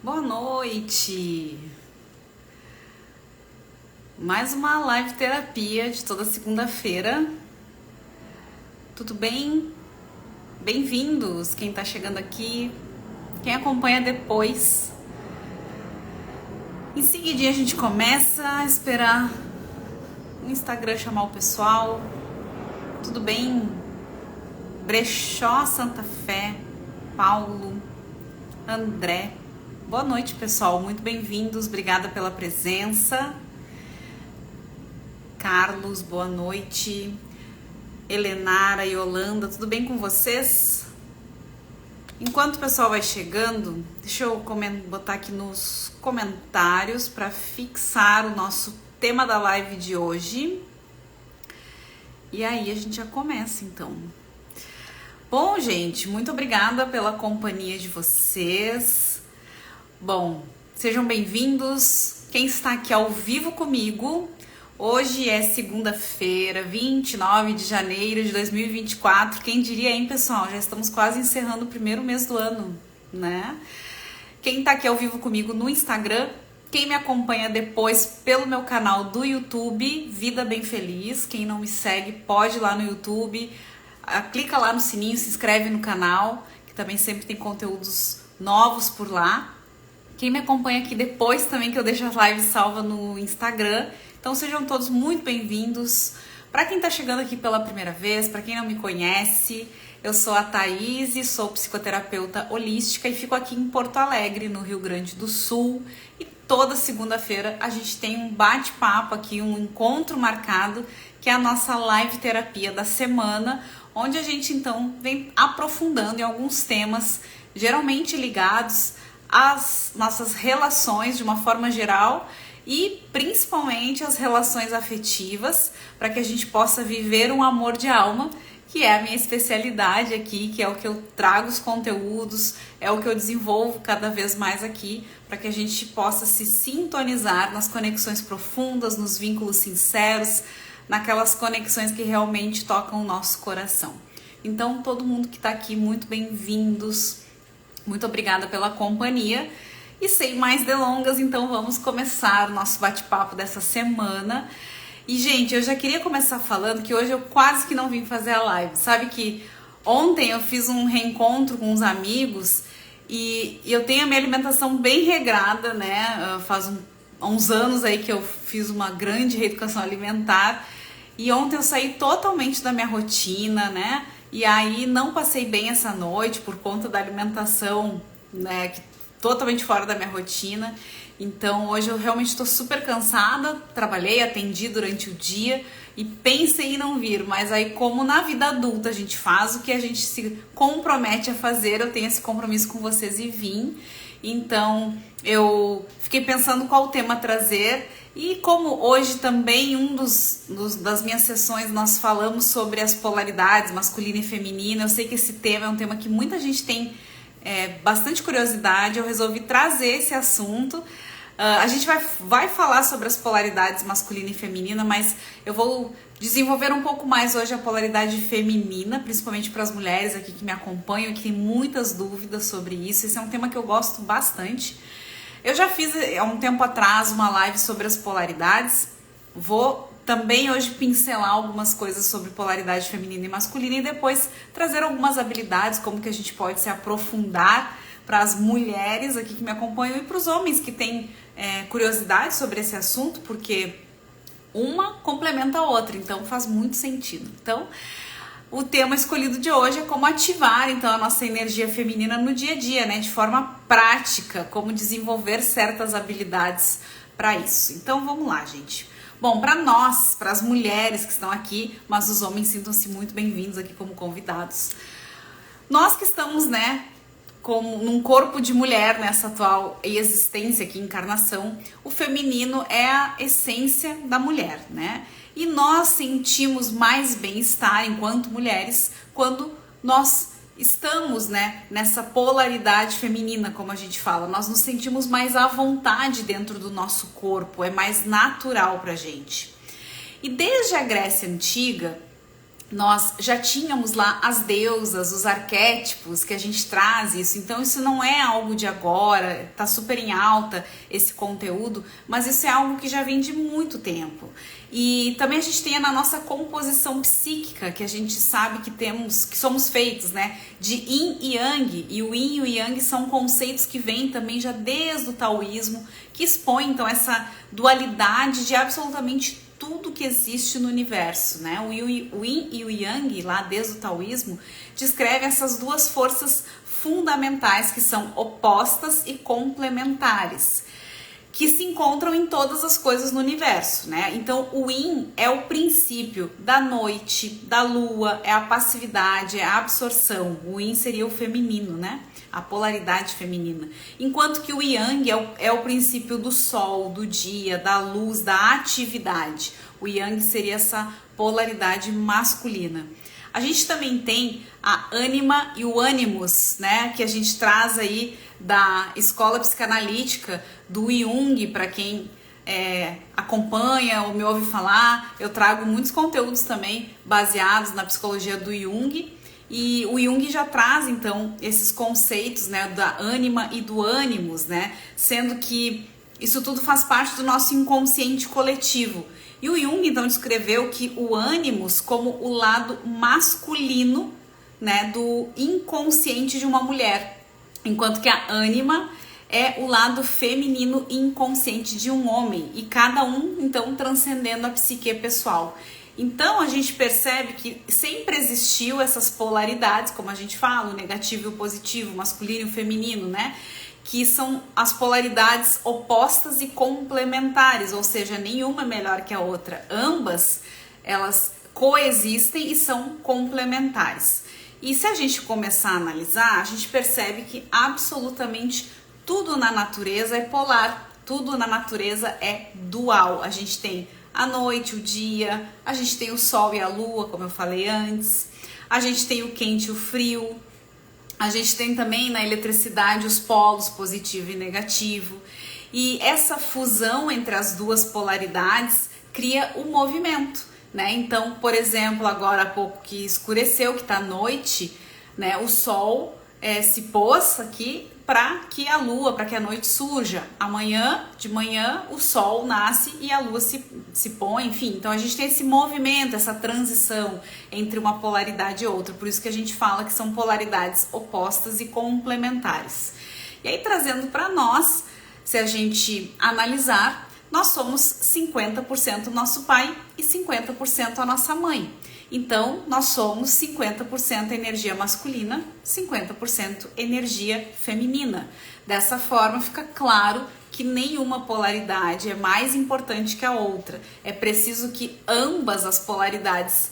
Boa noite! Mais uma live terapia de toda segunda-feira. Tudo bem? Bem-vindos! Quem tá chegando aqui, quem acompanha depois. Em seguida a gente começa a esperar o Instagram chamar o pessoal. Tudo bem? Brechó, Santa Fé, Paulo, André. Boa noite, pessoal. Muito bem-vindos. Obrigada pela presença. Carlos, boa noite. Helenara e Yolanda, tudo bem com vocês? Enquanto o pessoal vai chegando, deixa eu botar aqui nos comentários para fixar o nosso tema da live de hoje. E aí a gente já começa, então. Bom, gente, muito obrigada pela companhia de vocês. Bom, sejam bem-vindos. Quem está aqui ao vivo comigo, hoje é segunda-feira, 29 de janeiro de 2024. Quem diria, hein, pessoal? Já estamos quase encerrando o primeiro mês do ano, né? Quem está aqui ao vivo comigo no Instagram, quem me acompanha depois pelo meu canal do YouTube, Vida Bem Feliz. Quem não me segue, pode ir lá no YouTube, clica lá no sininho, se inscreve no canal, que também sempre tem conteúdos novos por lá. Quem me acompanha aqui depois também, que eu deixo as lives salva no Instagram. Então sejam todos muito bem-vindos. Para quem está chegando aqui pela primeira vez, para quem não me conhece, eu sou a Thaís, sou psicoterapeuta holística e fico aqui em Porto Alegre, no Rio Grande do Sul. E toda segunda-feira a gente tem um bate-papo aqui, um encontro marcado, que é a nossa live terapia da semana, onde a gente então vem aprofundando em alguns temas, geralmente ligados às nossas relações de uma forma geral e principalmente as relações afetivas, para que a gente possa viver um amor de alma, que é a minha especialidade aqui, que é o que eu trago os conteúdos, é o que eu desenvolvo cada vez mais aqui, para que a gente possa se sintonizar nas conexões profundas, nos vínculos sinceros, naquelas conexões que realmente tocam o nosso coração. Então, todo mundo que está aqui, muito bem-vindos. Muito obrigada pela companhia. E sem mais delongas, então vamos começar o nosso bate-papo dessa semana. E, gente, eu já queria começar falando que hoje eu quase que não vim fazer a live. Sabe que ontem eu fiz um reencontro com uns amigos e eu tenho a minha alimentação bem regrada, né? Faz uns anos aí que eu fiz uma grande reeducação alimentar. E ontem eu saí totalmente da minha rotina, né? E aí não passei bem essa noite por conta da alimentação, né, totalmente fora da minha rotina. Então hoje eu realmente estou super cansada, trabalhei, atendi durante o dia e pensei em não vir, mas aí como na vida adulta a gente faz o que a gente se compromete a fazer, eu tenho esse compromisso com vocês e vim. Então eu fiquei pensando qual tema trazer. E como hoje também das minhas sessões nós falamos sobre as polaridades masculina e feminina, eu sei que esse tema é um tema que muita gente tem bastante curiosidade, eu resolvi trazer esse assunto. A gente vai falar sobre as polaridades masculina e feminina, mas eu vou desenvolver um pouco mais hoje a polaridade feminina, principalmente para as mulheres aqui que me acompanham e que têm muitas dúvidas sobre isso. Esse é um tema que eu gosto bastante. Eu já fiz há um tempo atrás uma live sobre as polaridades, vou também hoje pincelar algumas coisas sobre polaridade feminina e masculina e depois trazer algumas habilidades, como que a gente pode se aprofundar para as mulheres aqui que me acompanham e para os homens que têm curiosidade sobre esse assunto, porque uma complementa a outra, então faz muito sentido. Então, o tema escolhido de hoje é como ativar então a nossa energia feminina no dia a dia, né, de forma prática, como desenvolver certas habilidades para isso. Então vamos lá, gente. Bom, para nós, para as mulheres que estão aqui, mas os homens sintam-se muito bem-vindos aqui como convidados. Nós que estamos, né, como num corpo de mulher nessa atual existência aqui, encarnação, o feminino é a essência da mulher, né? E nós sentimos mais bem-estar enquanto mulheres quando nós estamos, né, nessa polaridade feminina, como a gente fala. Nós nos sentimos mais à vontade dentro do nosso corpo, é mais natural pra gente. E desde a Grécia Antiga, nós já tínhamos lá as deusas, os arquétipos que a gente traz isso. Então isso não é algo de agora, tá super em alta esse conteúdo, mas isso é algo que já vem de muito tempo. E também a gente tem na nossa composição psíquica, que a gente sabe que temos, que somos feitos, né, de yin e yang, e o yin e o yang são conceitos que vêm também já desde o taoísmo, que expõem então essa dualidade de absolutamente tudo que existe no universo, né? O yin e o yang, lá desde o taoísmo, descrevem essas duas forças fundamentais que são opostas e complementares, que se encontram em todas as coisas no universo, né? Então o yin é o princípio da noite, da lua, é a passividade, é a absorção. O yin seria o feminino, né? A polaridade feminina. Enquanto que o yang é o princípio do sol, do dia, da luz, da atividade. O yang seria essa polaridade masculina. A gente também tem a ânima e o ânimos, né? Que a gente traz aí da escola psicanalítica do Jung, para quem acompanha ou me ouve falar. Eu trago muitos conteúdos também baseados na psicologia do Jung. E o Jung já traz, então, esses conceitos, né, da ânima e do ânimos, né, sendo que isso tudo faz parte do nosso inconsciente coletivo. E o Jung, então, descreveu que o ânimos como o lado masculino, né, do inconsciente de uma mulher, enquanto que a ânima é o lado feminino inconsciente de um homem, e cada um, então, transcendendo a psique pessoal. Então a gente percebe que sempre existiu essas polaridades, como a gente fala, o negativo e o positivo, o masculino e o feminino, né? Que são as polaridades opostas e complementares, ou seja, nenhuma é melhor que a outra. Ambas, elas coexistem e são complementares. E se a gente começar a analisar, a gente percebe que absolutamente tudo na natureza é polar, tudo na natureza é dual. A gente tem a noite, o dia, a gente tem o sol e a lua, como eu falei antes, a gente tem o quente e o frio, a gente tem também na eletricidade os polos positivo e negativo, e essa fusão entre as duas polaridades cria o movimento, né? Então, por exemplo, agora há pouco que escureceu, que tá noite, né? O sol se pôs aqui para que a lua, para que a noite surja. Amanhã, de manhã, o sol nasce e a lua se põe, enfim. Então a gente tem esse movimento, essa transição entre uma polaridade e outra. Por isso que a gente fala que são polaridades opostas e complementares. E aí, trazendo para nós, se a gente analisar, nós somos 50% nosso pai e 50% a nossa mãe. Então, nós somos 50% energia masculina, 50% energia feminina. Dessa forma, fica claro que nenhuma polaridade é mais importante que a outra. É preciso que ambas as polaridades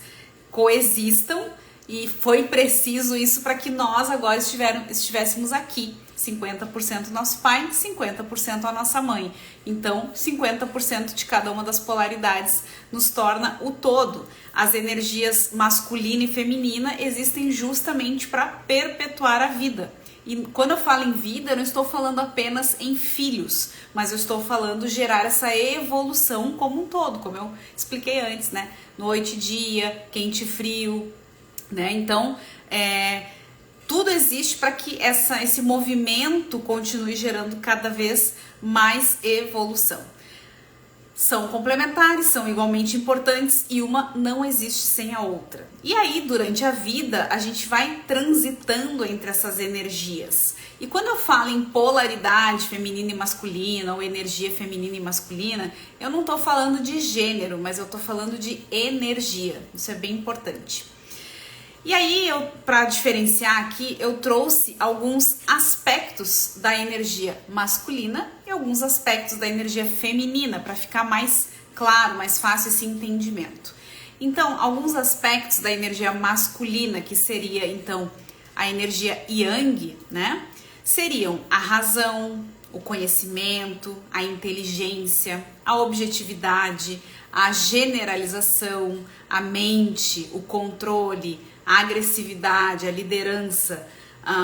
coexistam, e foi preciso isso para que nós agora estivéssemos aqui. 50% nosso pai, 50% a nossa mãe. Então, 50% de cada uma das polaridades nos torna o todo. As energias masculina e feminina existem justamente para perpetuar a vida. E quando eu falo em vida, eu não estou falando apenas em filhos, mas eu estou falando gerar essa evolução como um todo, como eu expliquei antes, né? Noite e dia, quente e frio, né? Então, tudo existe para que esse movimento continue gerando cada vez mais evolução. São complementares, são igualmente importantes e uma não existe sem a outra. E aí, durante a vida, a gente vai transitando entre essas energias. E quando eu falo em polaridade feminina e masculina, ou energia feminina e masculina, eu não estou falando de gênero, mas eu estou falando de energia. Isso é bem importante. E aí, para diferenciar aqui, eu trouxe alguns aspectos da energia masculina e alguns aspectos da energia feminina, para ficar mais claro, mais fácil esse entendimento. Então, alguns aspectos da energia masculina, que seria, então, a energia yang, né? Seriam a razão, o conhecimento, a inteligência, a objetividade, a generalização, a mente, o controle, a agressividade, a liderança,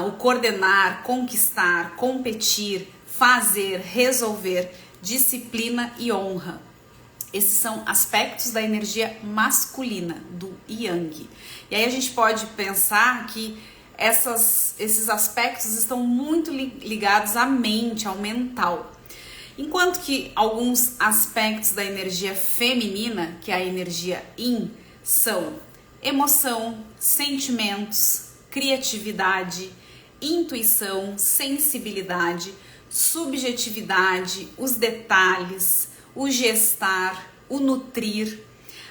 o coordenar, conquistar, competir, fazer, resolver, disciplina e honra. Esses são aspectos da energia masculina, do Yang. E aí a gente pode pensar que esses aspectos estão muito ligados à mente, ao mental. Enquanto que alguns aspectos da energia feminina, que é a energia Yin, são emoção, sentimentos, criatividade, intuição, sensibilidade, subjetividade, os detalhes, o gestar, o nutrir,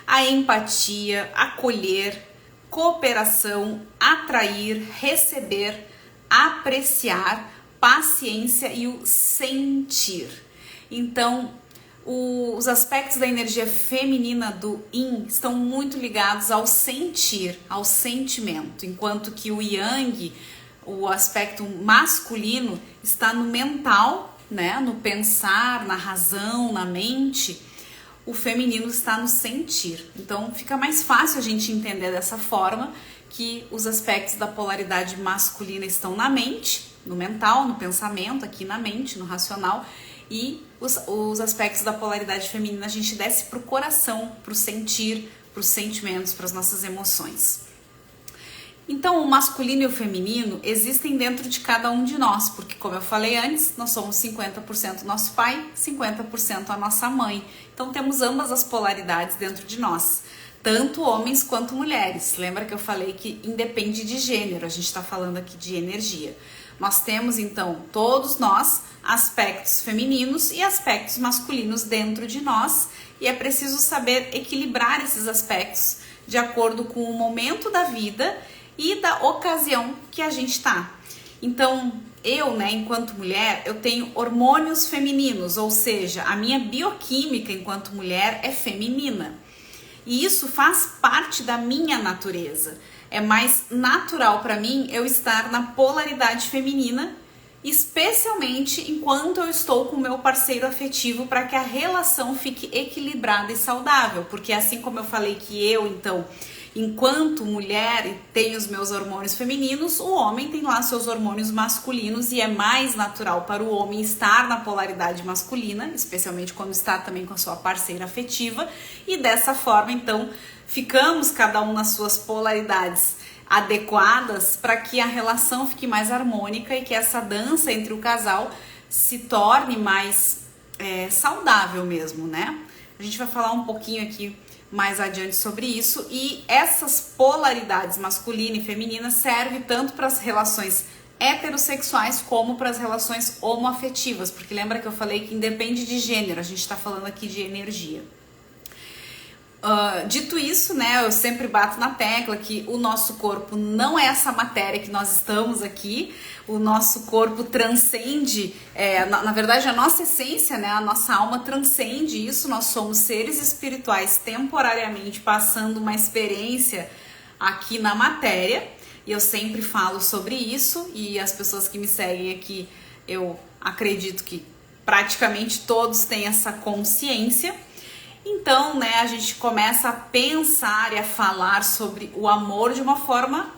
a empatia, acolher, cooperação, atrair, receber, apreciar, paciência e o sentir. Então, os aspectos da energia feminina do Yin estão muito ligados ao sentir, ao sentimento, enquanto que o Yang, o aspecto masculino, está no mental, né, no pensar, na razão, na mente. O feminino está no sentir. Então fica mais fácil a gente entender dessa forma que os aspectos da polaridade masculina estão na mente, no mental, no pensamento, aqui na mente, no racional, e os aspectos da polaridade feminina a gente desce para o coração, para o sentir, para os sentimentos, para as nossas emoções. Então, o masculino e o feminino existem dentro de cada um de nós, porque, como eu falei antes, nós somos 50% nosso pai, 50% a nossa mãe. Então, temos ambas as polaridades dentro de nós, tanto homens quanto mulheres. Lembra que eu falei que independe de gênero, a gente está falando aqui de energia. Nós temos, então, todos nós, aspectos femininos e aspectos masculinos dentro de nós, e é preciso saber equilibrar esses aspectos de acordo com o momento da vida e da ocasião que a gente tá. Então, eu, né, enquanto mulher, eu tenho hormônios femininos, ou seja, a minha bioquímica enquanto mulher é feminina. E isso faz parte da minha natureza. É mais natural para mim eu estar na polaridade feminina, especialmente enquanto eu estou com o meu parceiro afetivo, para que a relação fique equilibrada e saudável. Porque assim como eu falei que eu, então, enquanto mulher, tenho os meus hormônios femininos, o homem tem lá seus hormônios masculinos, e é mais natural para o homem estar na polaridade masculina, especialmente quando está também com a sua parceira afetiva, e dessa forma, então, ficamos cada um nas suas polaridades adequadas para que a relação fique mais harmônica e que essa dança entre o casal se torne mais saudável mesmo, né? A gente vai falar um pouquinho aqui mais adiante sobre isso, e essas polaridades masculina e feminina servem tanto para as relações heterossexuais como para as relações homoafetivas, porque lembra que eu falei que independe de gênero, a gente está falando aqui de energia. Dito isso, né, eu sempre bato na tecla que o nosso corpo não é essa matéria que nós estamos aqui. O nosso corpo transcende, na verdade a nossa essência, né, a nossa alma transcende isso. Nós somos seres espirituais temporariamente passando uma experiência aqui na matéria, e eu sempre falo sobre isso, e as pessoas que me seguem aqui, eu acredito que praticamente todos têm essa consciência. Então, né, a gente começa a pensar e a falar sobre o amor de uma forma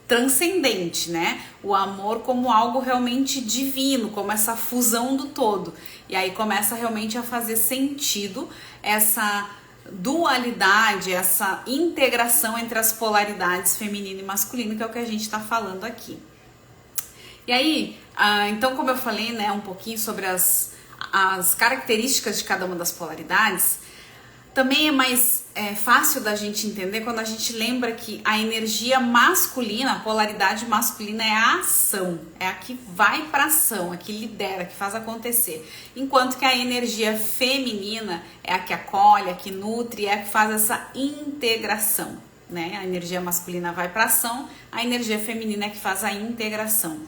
transcendente, né? O amor como algo realmente divino, como essa fusão do todo. E aí começa realmente a fazer sentido essa dualidade, essa integração entre as polaridades feminino e masculino, que é o que a gente está falando aqui. E aí, então, como eu falei, né, um pouquinho sobre as características de cada uma das polaridades, também é mais fácil da gente entender quando a gente lembra que a energia masculina, a polaridade masculina é a ação, é a que vai para ação, a que lidera, que faz acontecer, enquanto que a energia feminina é a que acolhe, a que nutre, é a que faz essa integração, né? A energia masculina vai para ação, a energia feminina é que faz a integração.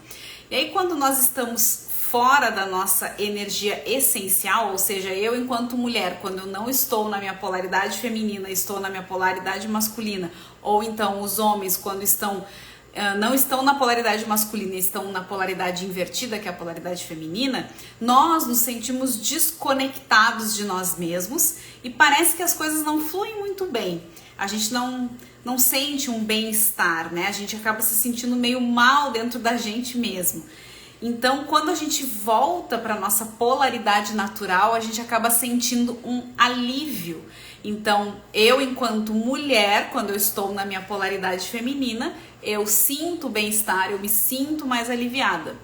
E aí, quando nós estamos fora da nossa energia essencial, ou seja, eu enquanto mulher, quando eu não estou na minha polaridade feminina, estou na minha polaridade masculina, ou então os homens quando não estão na polaridade masculina, estão na polaridade invertida, que é a polaridade feminina, nós nos sentimos desconectados de nós mesmos e parece que as coisas não fluem muito bem. A gente não sente um bem-estar, né? A gente acaba se sentindo meio mal dentro da gente mesmo. Então, quando a gente volta para nossa polaridade natural, a gente acaba sentindo um alívio. Então, eu, enquanto mulher, quando eu estou na minha polaridade feminina, eu sinto bem-estar, eu me sinto mais aliviada.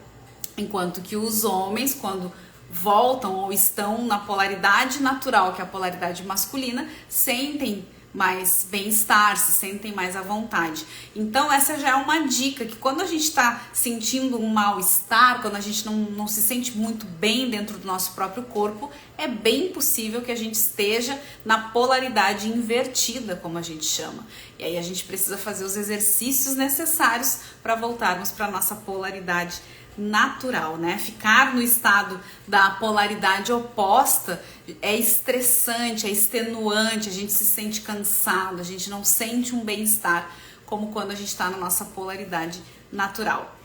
Enquanto que os homens, quando voltam ou estão na polaridade natural, que é a polaridade masculina, sentem mais bem-estar, se sentem mais à vontade. Então essa já é uma dica, que quando a gente está sentindo um mal-estar, quando a gente não se sente muito bem dentro do nosso próprio corpo, é bem possível que a gente esteja na polaridade invertida, como a gente chama. E aí a gente precisa fazer os exercícios necessários para voltarmos para a nossa polaridade natural, né? Ficar no estado da polaridade oposta é estressante, é extenuante, a gente se sente cansado, a gente não sente um bem-estar como quando a gente está na nossa polaridade natural.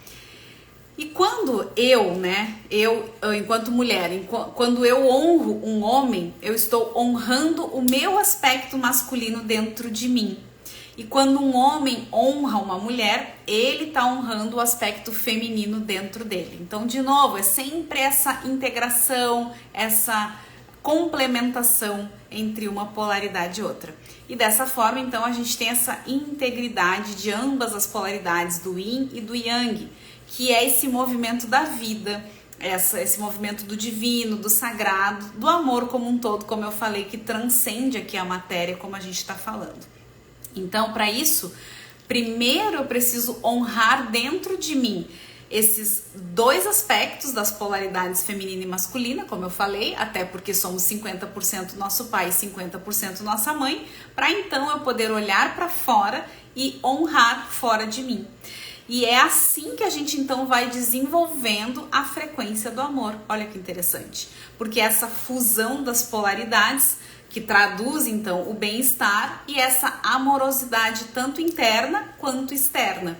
E quando eu enquanto mulher, quando eu honro um homem, eu estou honrando o meu aspecto masculino dentro de mim. E quando um homem honra uma mulher, ele está honrando o aspecto feminino dentro dele. Então, de novo, é sempre essa integração, essa complementação entre uma polaridade e outra. E dessa forma, então, a gente tem essa integridade de ambas as polaridades, do yin e do yang, que é esse movimento da vida, esse movimento do divino, do sagrado, do amor como um todo, como eu falei, que transcende aqui a matéria, como a gente está falando. Então, para isso, primeiro eu preciso honrar dentro de mim esses dois aspectos das polaridades feminina e masculina, como eu falei, até porque somos 50% nosso pai e 50% nossa mãe, para então eu poder olhar para fora e honrar fora de mim. E é assim que a gente então vai desenvolvendo a frequência do amor. Olha que interessante, porque essa fusão das polaridades que traduz então o bem-estar e essa amorosidade tanto interna quanto externa.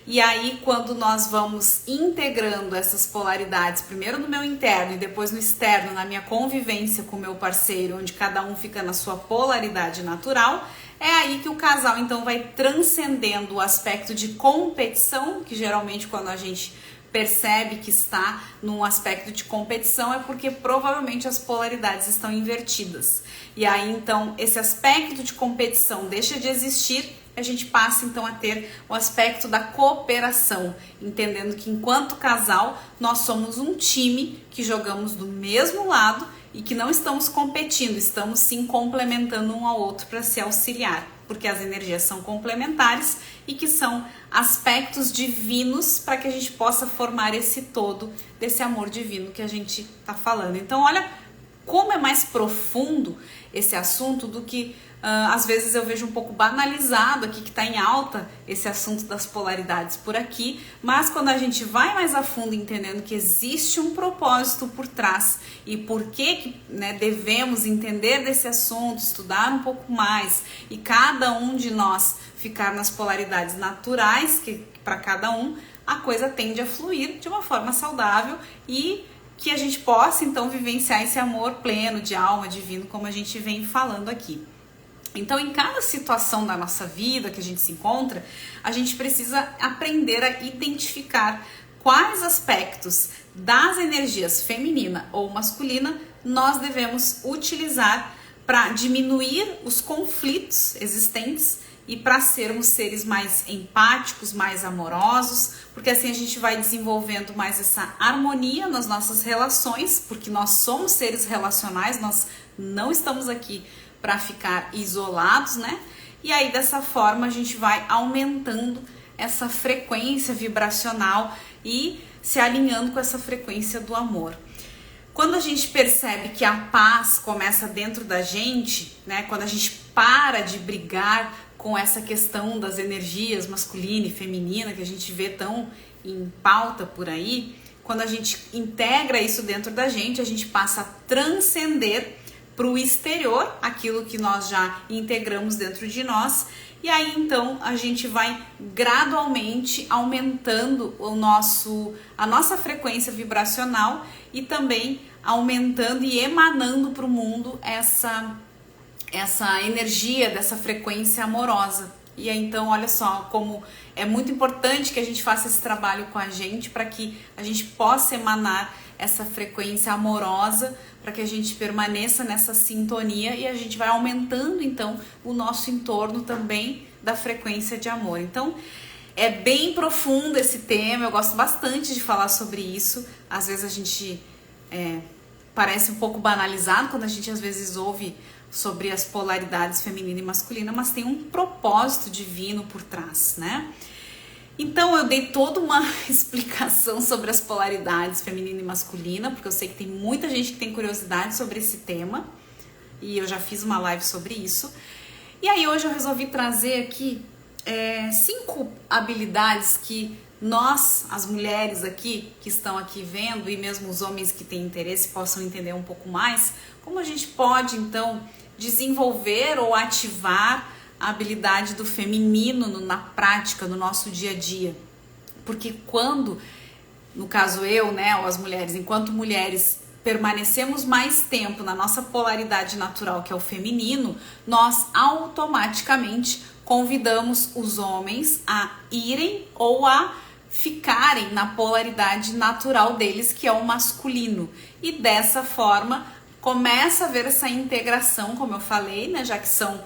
E aí, quando nós vamos integrando essas polaridades, primeiro no meu interno e depois no externo, na minha convivência com o meu parceiro, onde cada um fica na sua polaridade natural, é aí que o casal então vai transcendendo o aspecto de competição, que geralmente quando a gente percebe que está num aspecto de competição é porque provavelmente as polaridades estão invertidas. E aí então esse aspecto de competição deixa de existir, a gente passa então a ter o aspecto da cooperação, entendendo que enquanto casal nós somos um time que jogamos do mesmo lado e que não estamos competindo, estamos sim complementando um ao outro para se auxiliar, porque as energias são complementares e que são aspectos divinos para que a gente possa formar esse todo desse amor divino que a gente está falando. Então olha como é mais profundo esse assunto do que às vezes eu vejo um pouco banalizado aqui, que está em alta esse assunto das polaridades por aqui, mas quando a gente vai mais a fundo entendendo que existe um propósito por trás e por que devemos entender desse assunto, estudar um pouco mais e cada um de nós ficar nas polaridades naturais, que para cada um a coisa tende a fluir de uma forma saudável e que a gente possa então vivenciar esse amor pleno de alma divino, como a gente vem falando aqui. Então, em cada situação da nossa vida que a gente se encontra, a gente precisa aprender a identificar quais aspectos das energias feminina ou masculina nós devemos utilizar para diminuir os conflitos existentes e para sermos seres mais empáticos, mais amorosos, porque assim a gente vai desenvolvendo mais essa harmonia nas nossas relações, porque nós somos seres relacionais, nós não estamos aqui para ficar isolados, né? E aí dessa forma a gente vai aumentando essa frequência vibracional e se alinhando com essa frequência do amor. Quando a gente percebe que a paz começa dentro da gente, né? Quando a gente para de brigar com essa questão das energias masculina e feminina que a gente vê tão em pauta por aí, quando a gente integra isso dentro da gente, a gente passa a transcender para o exterior aquilo que nós já integramos dentro de nós, e aí então a gente vai gradualmente aumentando a nossa frequência vibracional e também aumentando e emanando para o mundo essa energia dessa frequência amorosa. E então, olha só como é muito importante que a gente faça esse trabalho com a gente para que a gente possa emanar essa frequência amorosa, para que a gente permaneça nessa sintonia e a gente vai aumentando então o nosso entorno também da frequência de amor. Então, é bem profundo esse tema, eu gosto bastante de falar sobre isso. Às vezes a gente parece um pouco banalizado quando a gente às vezes ouve sobre as polaridades feminina e masculina, mas tem um propósito divino por trás, né? Então eu dei toda uma explicação sobre as polaridades feminina e masculina, porque eu sei que tem muita gente que tem curiosidade sobre esse tema, e eu já fiz uma live sobre isso. E aí hoje eu resolvi trazer aqui 5 habilidades que nós, as mulheres aqui, que estão aqui vendo, e mesmo os homens que têm interesse possam entender um pouco mais, como a gente pode então desenvolver ou ativar a habilidade do feminino na prática, no nosso dia a dia. Porque quando, no caso eu, né, ou as mulheres, enquanto mulheres permanecemos mais tempo na nossa polaridade natural, que é o feminino, nós automaticamente convidamos os homens a irem ou a ficarem na polaridade natural deles, que é o masculino. E dessa forma começa a haver essa integração, como eu falei, né, já que são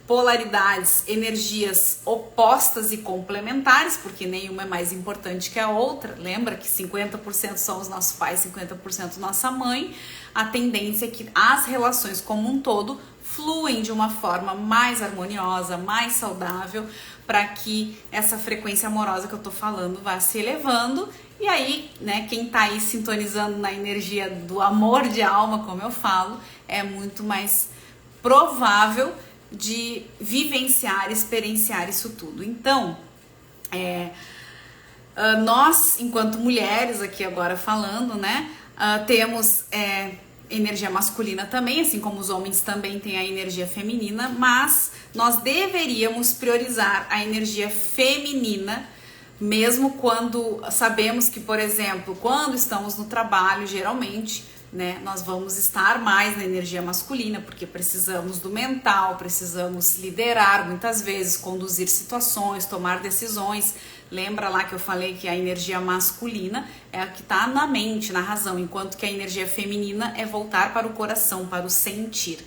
polaridades, energias opostas e complementares, porque nenhuma é mais importante que a outra. Lembra que 50% são os nossos pais, 50% nossa mãe. A tendência é que as relações como um todo fluem de uma forma mais harmoniosa, mais saudável, para que essa frequência amorosa que eu tô falando vá se elevando. E aí, né, quem tá aí sintonizando na energia do amor de alma, como eu falo, é muito mais provável de vivenciar, experienciar isso tudo. Então, nós, enquanto mulheres aqui agora falando, né, temos energia masculina também, assim como os homens também têm a energia feminina, mas nós deveríamos priorizar a energia feminina, mesmo quando sabemos que, por exemplo, quando estamos no trabalho, geralmente, né, nós vamos estar mais na energia masculina, porque precisamos do mental, precisamos liderar muitas vezes, conduzir situações, tomar decisões. Lembra lá que eu falei que a energia masculina é a que está na mente, na razão, enquanto que a energia feminina é voltar para o coração, para o sentir.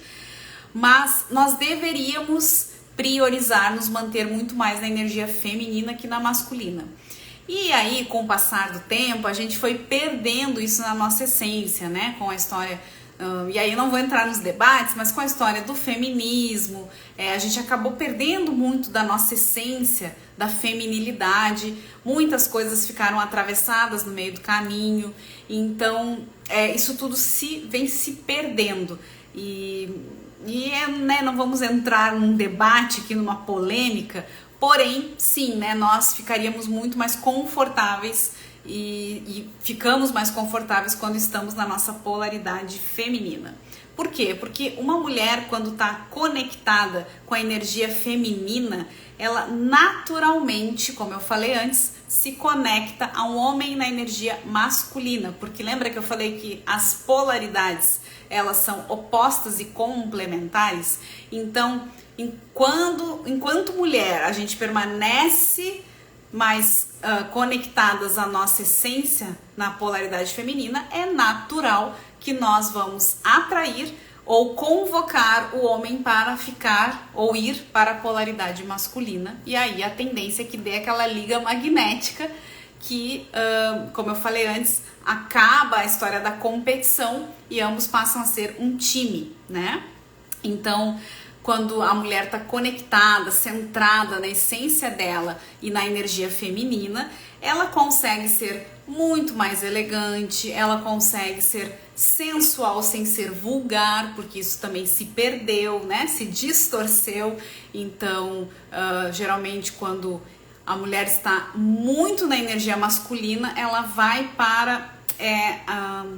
Mas nós deveríamos priorizar, nos manter muito mais na energia feminina que na masculina. E aí, com o passar do tempo, a gente foi perdendo isso na nossa essência, né? Com a história, e aí eu não vou entrar nos debates, mas com a história do feminismo, a gente acabou perdendo muito da nossa essência, da feminilidade. Muitas coisas ficaram atravessadas no meio do caminho, então isso tudo vem se perdendo. Né, não vamos entrar num debate aqui, numa polêmica, porém, sim, né, nós ficaríamos muito mais confortáveis e ficamos mais confortáveis quando estamos na nossa polaridade feminina. Por quê? Porque uma mulher, quando está conectada com a energia feminina, ela naturalmente, como eu falei antes, se conecta a um homem na energia masculina. Porque lembra que eu falei que as polaridades, elas são opostas e complementares? Então, enquanto mulher, a gente permanece mais conectadas à nossa essência na polaridade feminina, é natural que nós vamos atrair ou convocar o homem para ficar ou ir para a polaridade masculina. E aí a tendência é que dê aquela liga magnética que, como eu falei antes, acaba a história da competição e ambos passam a ser um time, né? Então, quando a mulher está conectada, centrada na essência dela e na energia feminina, ela consegue ser muito mais elegante, ela consegue ser sensual sem ser vulgar, porque isso também se perdeu, né? Se distorceu. Então, geralmente quando a mulher está muito na energia masculina, ela vai para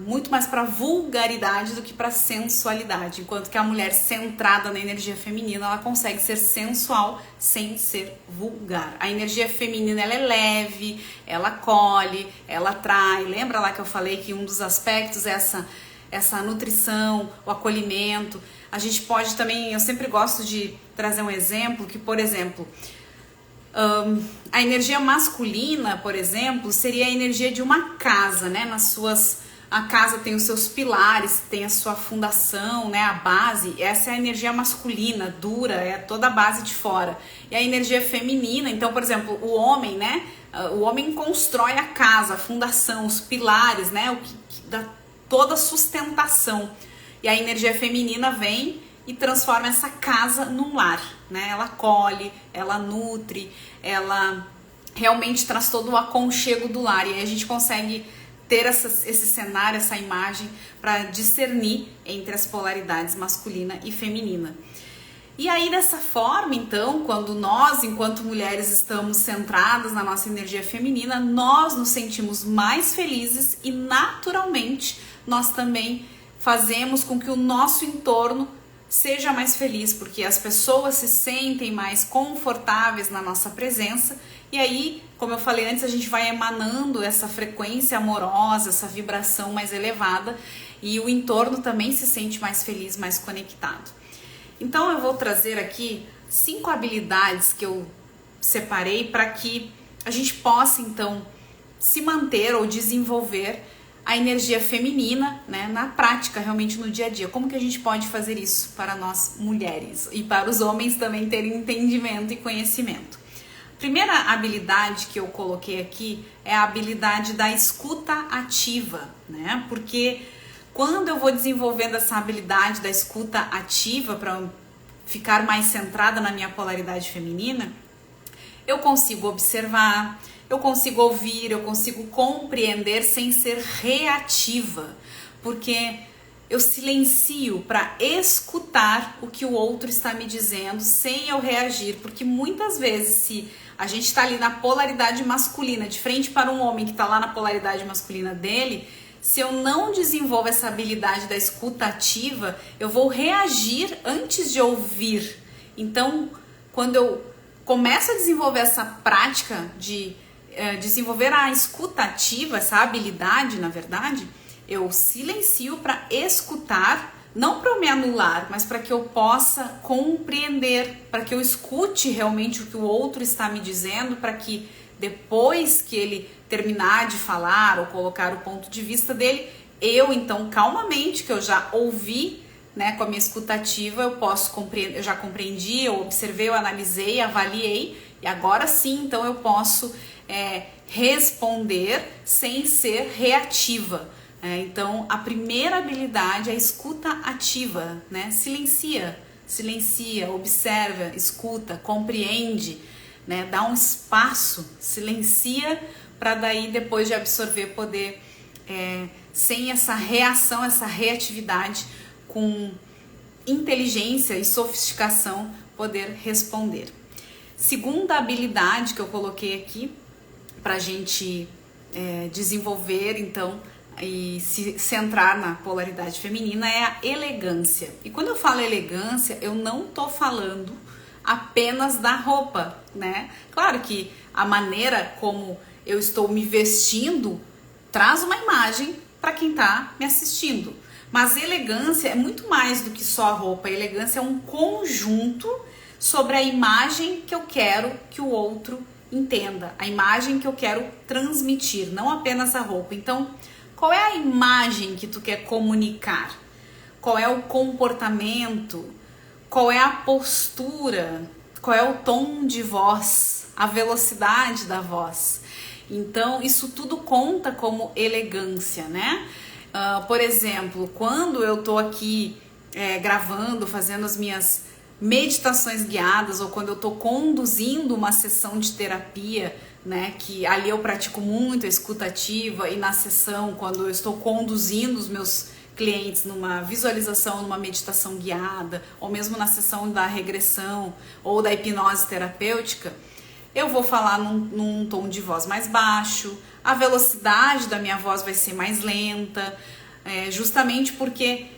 muito mais para vulgaridade do que para sensualidade, enquanto que a mulher centrada na energia feminina, ela consegue ser sensual sem ser vulgar. A energia feminina, ela é leve, ela acolhe, ela atrai. Lembra lá que eu falei que um dos aspectos é essa nutrição, o acolhimento. A gente pode também, eu sempre gosto de trazer um exemplo que, por exemplo, A energia masculina, por exemplo, seria a energia de uma casa, né? A casa tem os seus pilares, tem a sua fundação, né? A base. Essa é a energia masculina, dura, é toda a base de fora. E a energia feminina, então, por exemplo, o homem, né? O homem constrói a casa, a fundação, os pilares, né? O que dá toda a sustentação. E a energia feminina vem e transforma essa casa num lar, né? Ela acolhe, ela nutre, ela realmente traz todo o aconchego do lar. E aí a gente consegue ter esse cenário, essa imagem para discernir entre as polaridades masculina e feminina. E aí dessa forma, então, quando nós, enquanto mulheres, estamos centradas na nossa energia feminina, nós nos sentimos mais felizes e naturalmente nós também fazemos com que o nosso entorno seja mais feliz, porque as pessoas se sentem mais confortáveis na nossa presença e aí, como eu falei antes, a gente vai emanando essa frequência amorosa, essa vibração mais elevada e o entorno também se sente mais feliz, mais conectado. Então eu vou trazer aqui 5 habilidades que eu separei para que a gente possa então se manter ou desenvolver a energia feminina, né, na prática, realmente no dia a dia. Como que a gente pode fazer isso para nós mulheres e para os homens também terem entendimento e conhecimento? Primeira habilidade que eu coloquei aqui é a habilidade da escuta ativa, né? Porque quando eu vou desenvolvendo essa habilidade da escuta ativa para ficar mais centrada na minha polaridade feminina, eu consigo observar, eu consigo ouvir, eu consigo compreender sem ser reativa, porque eu silencio para escutar o que o outro está me dizendo sem eu reagir, porque muitas vezes se a gente está ali na polaridade masculina, de frente para um homem que está lá na polaridade masculina dele, se eu não desenvolvo essa habilidade da escuta ativa, eu vou reagir antes de ouvir. Então, quando eu começo a desenvolver essa prática de desenvolver a escuta ativa, essa habilidade, na verdade, eu silencio para escutar, não para me anular, mas para que eu possa compreender, para que eu escute realmente o que o outro está me dizendo, para que depois que ele terminar de falar ou colocar o ponto de vista dele, eu então calmamente, que eu já ouvi, né, com a minha escuta ativa, eu posso compreender, eu já compreendi, eu observei, eu analisei, avaliei, e agora sim, então eu posso responder sem ser reativa. Então, a primeira habilidade é a escuta ativa, né? Silencia, observa, escuta, compreende, né? Dá um espaço, silencia, para daí, depois de absorver, poder, sem essa reação, essa reatividade, com inteligência e sofisticação, poder responder. Segunda habilidade que eu coloquei aqui, para a gente desenvolver, então, e se centrar na polaridade feminina, é a elegância. E quando eu falo elegância, eu não tô falando apenas da roupa, né? Claro que a maneira como eu estou me vestindo traz uma imagem para quem tá me assistindo. Mas elegância é muito mais do que só a roupa. A elegância é um conjunto sobre a imagem que eu quero que o outro entenda, a imagem que eu quero transmitir, não apenas a roupa. Então, qual é a imagem que tu quer comunicar? Qual é o comportamento? Qual é a postura? Qual é o tom de voz? A velocidade da voz? Então, isso tudo conta como elegância, né? Por exemplo, quando eu tô aqui gravando, fazendo as minhas meditações guiadas, ou quando eu tô conduzindo uma sessão de terapia, né, que ali eu pratico muito a escuta ativa, e na sessão, quando eu estou conduzindo os meus clientes numa visualização, numa meditação guiada, ou mesmo na sessão da regressão ou da hipnose terapêutica, eu vou falar num tom de voz mais baixo, a velocidade da minha voz vai ser mais lenta, justamente porque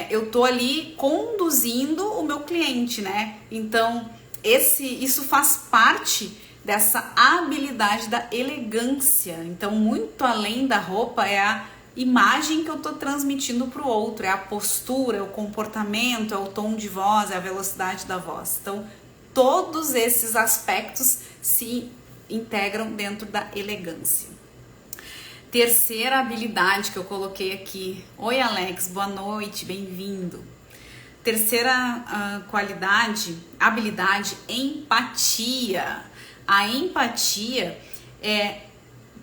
eu tô ali conduzindo o meu cliente, né? Então, isso faz parte dessa habilidade da elegância. Então, muito além da roupa, é a imagem que eu tô transmitindo para o outro, é a postura, é o comportamento, é o tom de voz, é a velocidade da voz. Então, todos esses aspectos se integram dentro da elegância. Terceira habilidade que eu coloquei aqui. Oi, Alex, boa noite, bem-vindo. Terceira habilidade, empatia. A empatia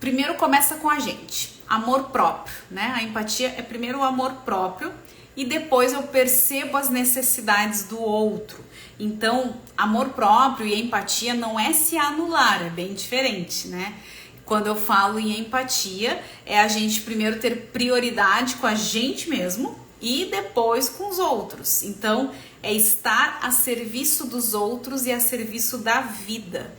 primeiro começa com a gente, amor próprio, né? A empatia é primeiro o amor próprio e depois eu percebo as necessidades do outro. Então, amor próprio e empatia não é se anular, é bem diferente, né? Quando eu falo em empatia, é a gente primeiro ter prioridade com a gente mesmo e depois com os outros. Então, é estar a serviço dos outros e a serviço da vida.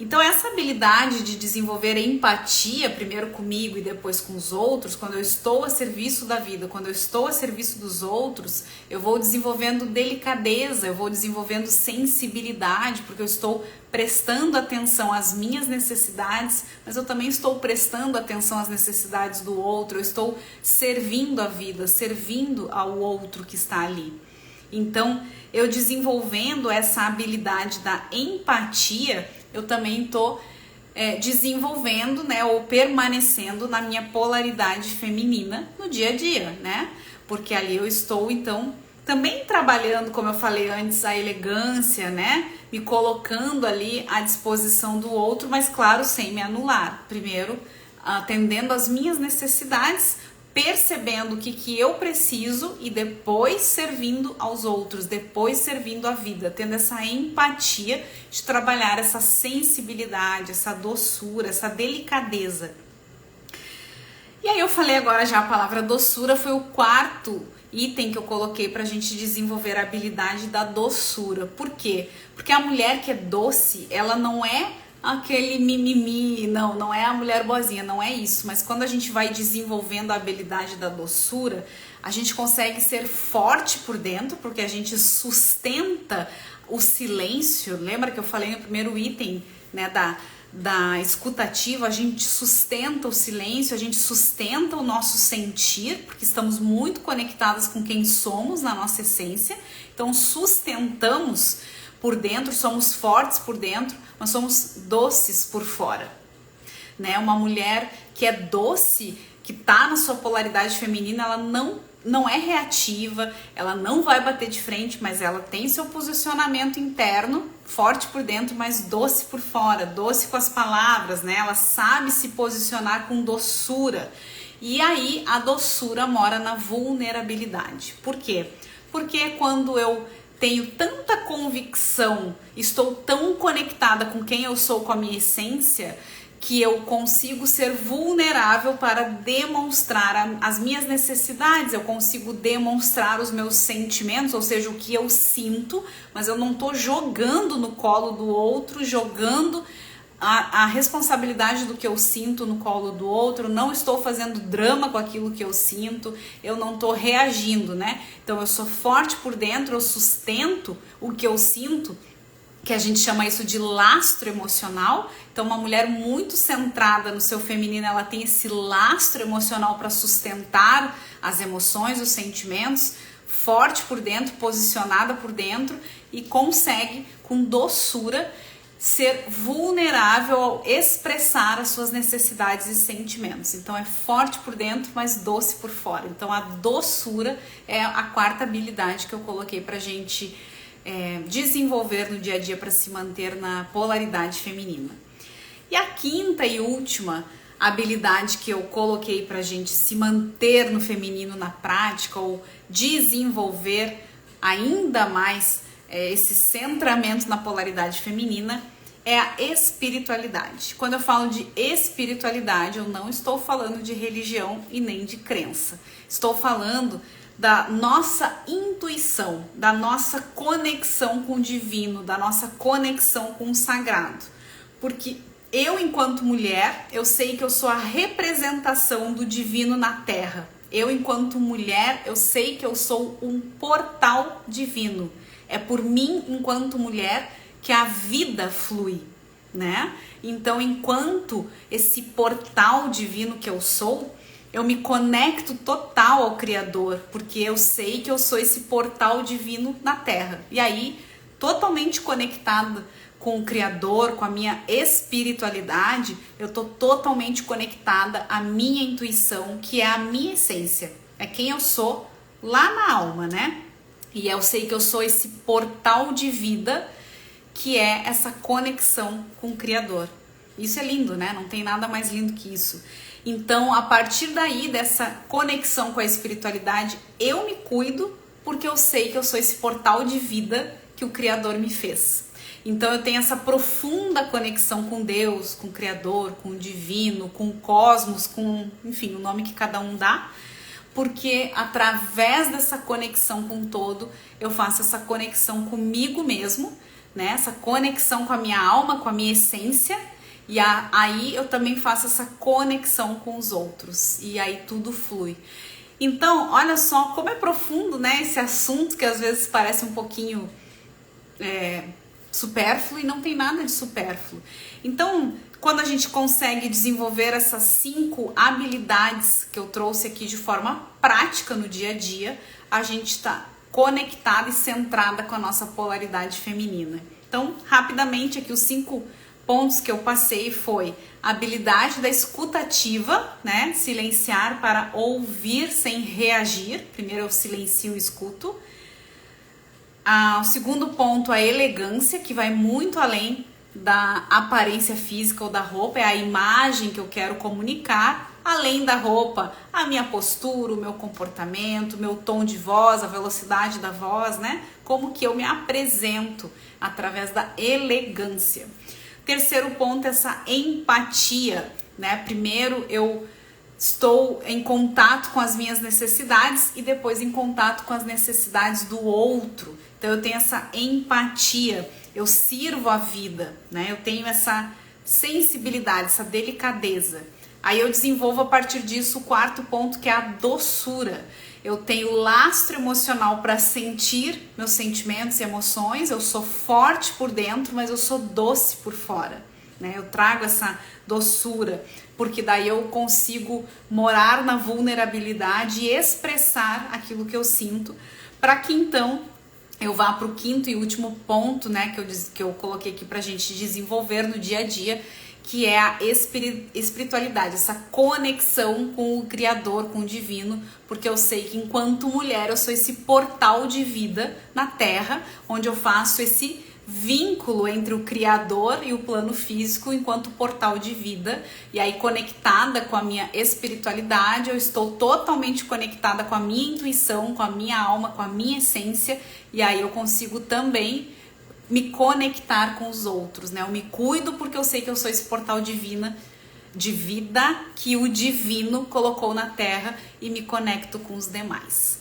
Então, essa habilidade de desenvolver empatia, primeiro comigo e depois com os outros, quando eu estou a serviço da vida, quando eu estou a serviço dos outros, eu vou desenvolvendo delicadeza, eu vou desenvolvendo sensibilidade, porque eu estou prestando atenção às minhas necessidades, mas eu também estou prestando atenção às necessidades do outro, eu estou servindo a vida, servindo ao outro que está ali. Então, eu desenvolvendo essa habilidade da empatia, eu também estou desenvolvendo, né, ou permanecendo na minha polaridade feminina no dia a dia, né? Porque ali eu estou, então, também trabalhando, como eu falei antes, a elegância, né? Me colocando ali à disposição do outro, mas claro, sem me anular. Primeiro, atendendo às minhas necessidades, percebendo o que eu preciso e depois servindo aos outros, depois servindo a vida, tendo essa empatia de trabalhar essa sensibilidade, essa doçura, essa delicadeza. E aí eu falei agora já a palavra doçura, foi o quarto item que eu coloquei pra gente desenvolver a habilidade da doçura. Por quê? Porque a mulher que é doce, ela não é aquele mimimi, não é a mulher boazinha, não é isso. Mas quando a gente vai desenvolvendo a habilidade da doçura, a gente consegue ser forte por dentro, porque a gente sustenta o silêncio. Lembra que eu falei no primeiro item, né, da escutativa? A gente sustenta o silêncio, a gente sustenta o nosso sentir, porque estamos muito conectadas com quem somos na nossa essência. Então sustentamos por dentro, somos fortes por dentro, mas somos doces por fora, né? Uma mulher que é doce, que tá na sua polaridade feminina, ela não é reativa, ela não vai bater de frente, mas ela tem seu posicionamento interno, forte por dentro, mas doce por fora, doce com as palavras, né? Ela sabe se posicionar com doçura. E aí a doçura mora na vulnerabilidade. Por quê? Porque quando eu tenho tanta convicção, estou tão conectada com quem eu sou, com a minha essência, que eu consigo ser vulnerável para demonstrar as minhas necessidades, eu consigo demonstrar os meus sentimentos, ou seja, o que eu sinto, mas eu não estou jogando no colo do outro, jogando a responsabilidade do que eu sinto no colo do outro, não estou fazendo drama com aquilo que eu sinto, eu não estou reagindo, né? Então eu sou forte por dentro, eu sustento o que eu sinto, que a gente chama isso de lastro emocional. Então uma mulher muito centrada no seu feminino, ela tem esse lastro emocional para sustentar as emoções, os sentimentos, forte por dentro, posicionada por dentro e consegue com doçura ser vulnerável ao expressar as suas necessidades e sentimentos. Então é forte por dentro, mas doce por fora. Então a doçura é a quarta habilidade que eu coloquei pra gente desenvolver no dia a dia para se manter na polaridade feminina. E a quinta e última habilidade que eu coloquei pra gente se manter no feminino na prática ou desenvolver ainda mais esse centramento na polaridade feminina é a espiritualidade. Quando eu falo de espiritualidade, eu não estou falando de religião e nem de crença. Estou falando da nossa intuição, da nossa conexão com o divino, da nossa conexão com o sagrado. Porque eu, enquanto mulher, eu sei que eu sou a representação do divino na Terra. Eu, enquanto mulher, eu sei que eu sou um portal divino. É por mim, enquanto mulher, que a vida flui, né? Então, enquanto esse portal divino que eu sou, eu me conecto total ao Criador, porque eu sei que eu sou esse portal divino na Terra. E aí, totalmente conectada com o Criador, com a minha espiritualidade, eu tô totalmente conectada à minha intuição, que é a minha essência, é quem eu sou lá na alma, né? E eu sei que eu sou esse portal de vida, que é essa conexão com o Criador. Isso é lindo, né? Não tem nada mais lindo que isso. Então, a partir daí, dessa conexão com a espiritualidade, eu me cuido porque eu sei que eu sou esse portal de vida que o Criador me fez. Então, eu tenho essa profunda conexão com Deus, com o Criador, com o Divino, com o Cosmos, com, enfim, o nome que cada um dá, porque através dessa conexão com o todo, eu faço essa conexão comigo mesmo, né? Essa conexão com a minha alma, com a minha essência, e aí eu também faço essa conexão com os outros, e aí tudo flui. Então, olha só como é profundo, né, esse assunto que às vezes parece um pouquinho supérfluo, e não tem nada de supérfluo. Então, quando a gente consegue desenvolver essas 5 habilidades que eu trouxe aqui de forma prática no dia a dia, a gente está conectada e centrada com a nossa polaridade feminina. Então, rapidamente aqui os 5 pontos que eu passei foi a habilidade da escutativa, né? Silenciar para ouvir sem reagir. Primeiro eu silencio e escuto. O segundo ponto, a elegância, que vai muito além da aparência física ou da roupa, é a imagem que eu quero comunicar, além da roupa, a minha postura, o meu comportamento, o meu tom de voz, a velocidade da voz, né? Como que eu me apresento através da elegância. Terceiro ponto, essa empatia, né? Primeiro eu estou em contato com as minhas necessidades e depois em contato com as necessidades do outro. Então eu tenho essa empatia, eu sirvo a vida, né? Eu tenho essa sensibilidade, essa delicadeza. Aí eu desenvolvo a partir disso o quarto ponto, que é a doçura. Eu tenho lastro emocional para sentir meus sentimentos e emoções. Eu sou forte por dentro, mas eu sou doce por fora, né? Eu trago essa doçura, porque daí eu consigo morar na vulnerabilidade e expressar aquilo que eu sinto, para que então eu vá para o quinto e último ponto, né, que eu coloquei aqui para a gente desenvolver no dia a dia, que é a espiritualidade, essa conexão com o Criador, com o Divino, porque eu sei que enquanto mulher eu sou esse portal de vida na Terra, onde eu faço esse vínculo entre o Criador e o plano físico enquanto portal de vida, e aí conectada com a minha espiritualidade, eu estou totalmente conectada com a minha intuição, com a minha alma, com a minha essência, e aí eu consigo também me conectar com os outros, né? Eu me cuido porque eu sei que eu sou esse portal de vida que o Divino colocou na Terra, e me conecto com os demais.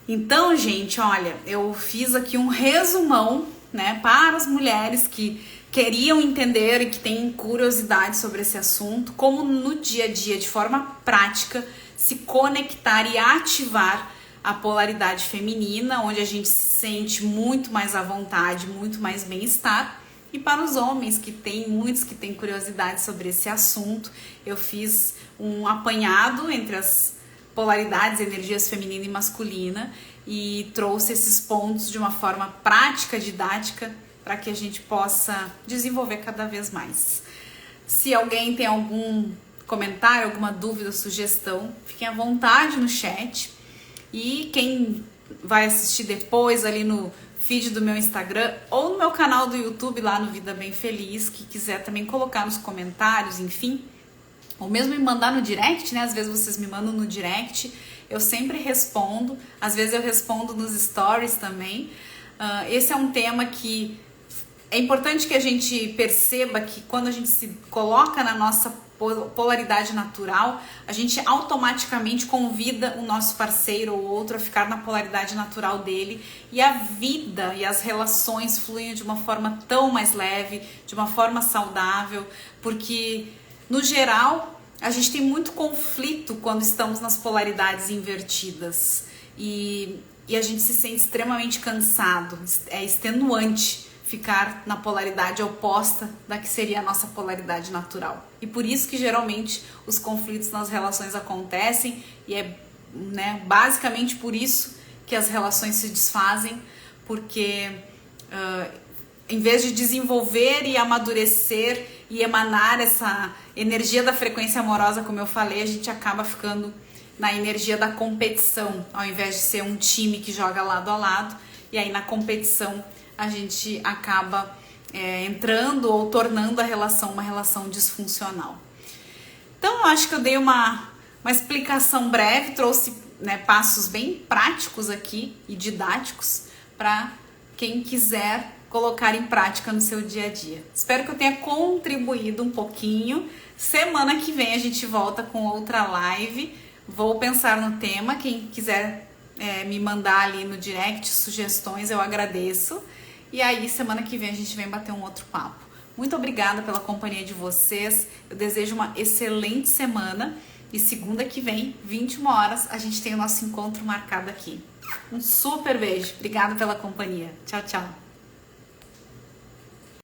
Então, gente, olha, eu fiz aqui um resumão, né, para as mulheres que queriam entender e que têm curiosidade sobre esse assunto, como no dia a dia, de forma prática, se conectar e ativar a polaridade feminina, onde a gente se sente muito mais à vontade, muito mais bem-estar. E para os homens, que tem muitos que têm curiosidade sobre esse assunto, eu fiz um apanhado entre as polaridades, energias feminina e masculina, e trouxe esses pontos de uma forma prática, didática, para que a gente possa desenvolver cada vez mais. Se alguém tem algum comentário, alguma dúvida, sugestão, fiquem à vontade no chat. E quem vai assistir depois ali no feed do meu Instagram ou no meu canal do YouTube lá no Vida Bem Feliz, que quiser também colocar nos comentários, enfim, ou mesmo me mandar no direct, né? Às vezes vocês me mandam no direct, eu sempre respondo, às vezes eu respondo nos stories também. Esse é um tema que é importante que a gente perceba que quando a gente se coloca na nossa polaridade natural, a gente automaticamente convida o nosso parceiro ou outro a ficar na polaridade natural dele, e a vida e as relações fluem de uma forma tão mais leve, de uma forma saudável, porque no geral a gente tem muito conflito quando estamos nas polaridades invertidas, e a gente se sente extremamente cansado, é extenuante ficar na polaridade oposta da que seria a nossa polaridade natural. E por isso que geralmente os conflitos nas relações acontecem, e é, né, basicamente por isso que as relações se desfazem, porque em vez de desenvolver e amadurecer e emanar essa energia da frequência amorosa, como eu falei, a gente acaba ficando na energia da competição, ao invés de ser um time que joga lado a lado. E aí na competição a gente acaba entrando ou tornando a relação uma relação disfuncional. Então eu acho que eu dei uma explicação breve, trouxe, né, passos bem práticos aqui e didáticos para quem quiser colocar em prática no seu dia a dia. Espero que eu tenha contribuído um pouquinho. Semana que vem a gente volta com outra live. Vou pensar no tema. Quem quiser me mandar ali no direct sugestões, eu agradeço. E aí, semana que vem a gente vem bater um outro papo. Muito obrigada pela companhia de vocês. Eu desejo uma excelente semana. E segunda que vem, 21 horas, a gente tem o nosso encontro marcado aqui. Um super beijo. Obrigada pela companhia. Tchau, tchau.